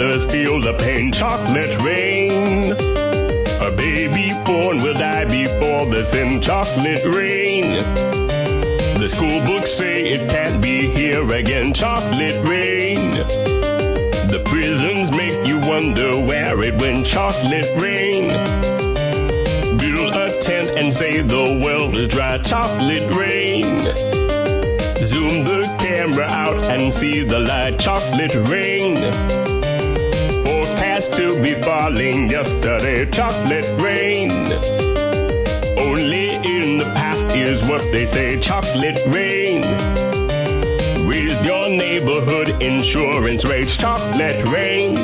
others feel the pain. Chocolate rain. A baby born will die before the sin. Chocolate rain. The school books say it can't be here again. Chocolate rain. The prisons make you wonder where it went. Chocolate rain. Build a tent and say the world is dry. Chocolate rain. Zoom the camera out and see the light. Chocolate rain. Forecast to be falling yesterday. Chocolate rain. Only in the past is what they say. Chocolate rain. Raise your neighborhood insurance rates. Chocolate rain.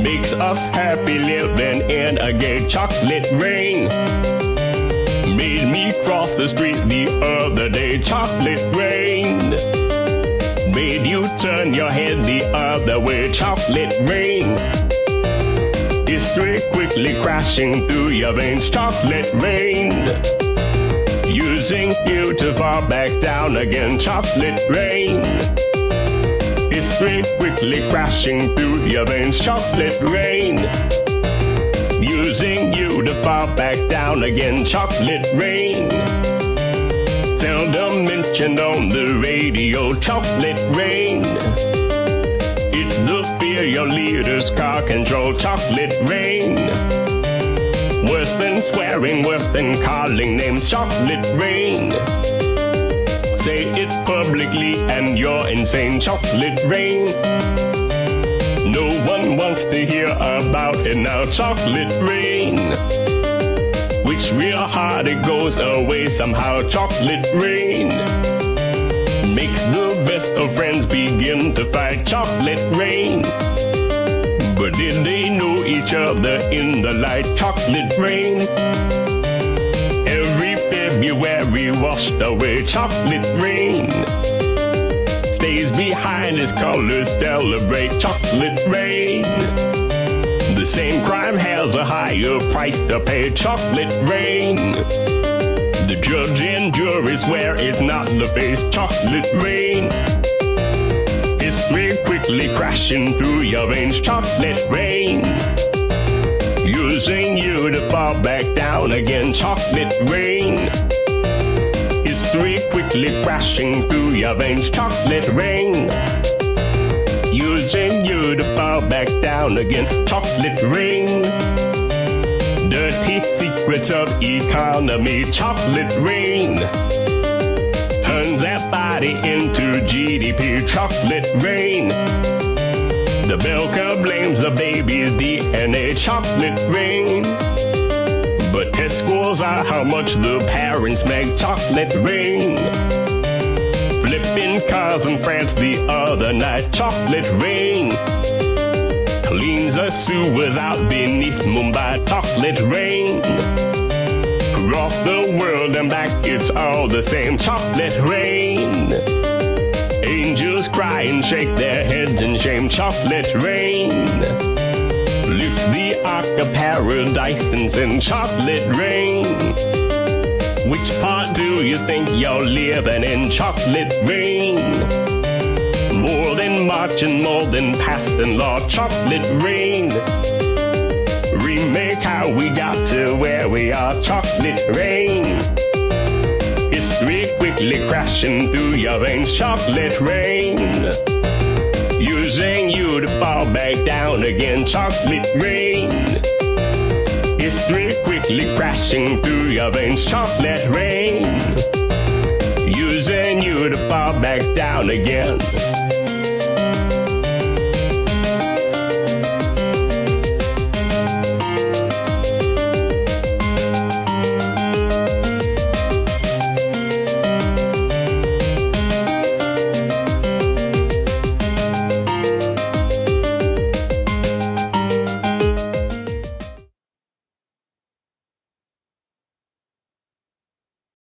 Makes us happy living in a gay. Chocolate rain. Made me cross the street the other day. Chocolate rain. Made you turn your head the other way. Chocolate rain. History quickly crashing through your veins. Chocolate rain. Using you to fall back down again. Chocolate rain. History quickly crashing through your veins. Chocolate rain. Using you to fall back down again. Chocolate rain. Seldom mentioned on the radio. Chocolate rain. It's the fear your leaders car control. Chocolate rain. Worse than swearing, worse than calling names. Chocolate rain. Say it publicly and you're insane. Chocolate rain. No one wants to hear about it now. Chocolate rain. Which real hard it goes away somehow. Chocolate rain. Makes the best of friends begin to fight. Chocolate rain. But did they know each other in the light? Chocolate rain. Every February washed away. Chocolate rain. Stays behind his colors celebrate. Chocolate rain. The same crime has a higher price to pay. Chocolate rain. The judge and jury swear it's not the face. Chocolate rain. History quickly crashing through your veins. Chocolate rain. Using you to fall back down again. Chocolate rain. History quickly crashing through your veins. Chocolate rain. Using you to fall back down again. Chocolate rain. Dirty secrets of economy. Chocolate rain. Turns that body into GDP. Chocolate rain. The bell curve blames the baby's DNA. Chocolate rain. But test scores are how much the parents make. Chocolate rain. Flipping cars in France the other night. Chocolate rain. Cleans the sewers out beneath Mumbai. Chocolate rain. Across the world and back it's all the same. Chocolate rain. Angels cry and shake their heads in shame. Chocolate rain. Lifts the ark of paradise and sin. Chocolate rain. Which part do you think you're living in? Chocolate rain. More than marching, more than passing law. Chocolate rain. Remake how we got to where we are. Chocolate rain. History quickly crashing through your veins. Chocolate rain. Using you to fall back down again. Chocolate rain. History quickly crashing through your veins. Chocolate rain. Using you to fall back down again.